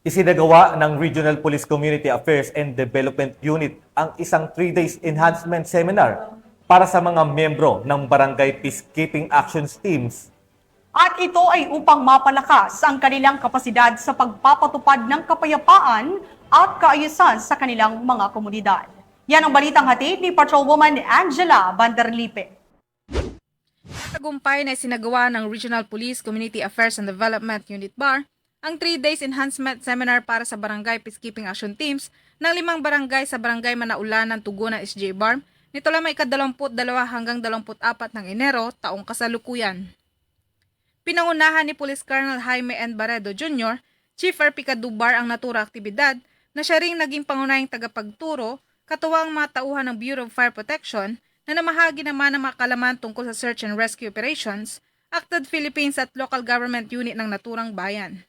Isinagawa ng Regional Police Community Affairs and Development Unit ang isang 3 days enhancement seminar para sa mga miyembro ng Barangay Peacekeeping Actions Teams. At ito ay upang mapalakas ang kanilang kapasidad sa pagpapatupad ng kapayapaan at kaayusan sa kanilang mga komunidad. Yan ang balitang hatid ni Patrolwoman Angela Banderlipe. Tagumpay na isinagawa ng Regional Police Community Affairs and Development Unit BAR ang 3 days enhancement seminar para sa Barangay Peacekeeping Action Teams ng 5 barangay sa Barangay Manaulanan, Tugunan, SJ BARM nito lamang ika-22 hanggang 24 ng Enero taong kasalukuyan. Pinangunahan ni Police Colonel Jaime N. Barredo Jr., Chief RP Kadubar ang naturang aktibidad na siya ring naging pangunahing tagapagturo katuwang mga tauhan ng Bureau of Fire Protection na namahagi naman ng mga kalaman tungkol sa search and rescue operations, Acted Philippines at local government unit ng naturang bayan.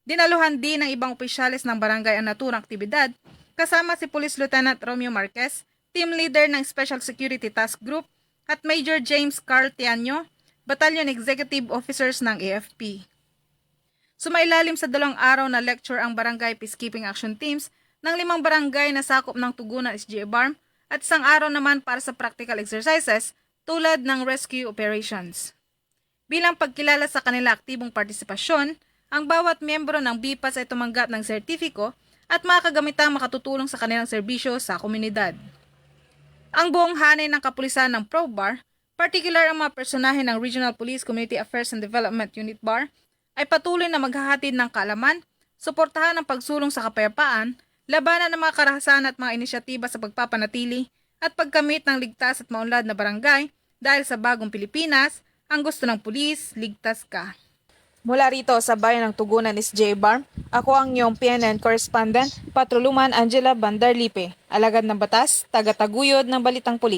Dinaluhan din ng ibang opisyales ng barangay ang naturang aktibidad kasama si Police Lieutenant Romeo Marquez, team leader ng Special Security Task Group at Major James Carl Tianyo, Battalion Executive Officers ng AFP. Sumailalim sa 2 araw na lecture ang Barangay Peacekeeping Action Teams ng 5 barangay na sakop ng Tugunan SJ BARM at 1 araw naman para sa practical exercises tulad ng rescue operations. Bilang pagkilala sa kanila aktibong partisipasyon, ang bawat miyembro ng BPAS ay tumanggap ng sertifiko at mga kagamitang makatutulong sa kanilang serbisyo sa komunidad. Ang buong hanay ng kapulisan ng ProBAR, particular ang mga personahe ng Regional Police Community Affairs and Development Unit BAR, ay patuloy na maghahatid ng kaalaman, suportahan ang pagsulong sa kapayapaan, labanan ng mga karahasan at mga inisyatiba sa pagpapanatili at pagkamit ng ligtas at maunlad na barangay dahil sa bagong Pilipinas, ang gusto ng pulis, ligtas ka. Mula rito sa bayan ng Tugunan SJ BARM, ako ang iyong PNN correspondent, Patrolwoman Angela Banderlipe, alagad ng batas, taga-taguyod ng Balitang Pulis.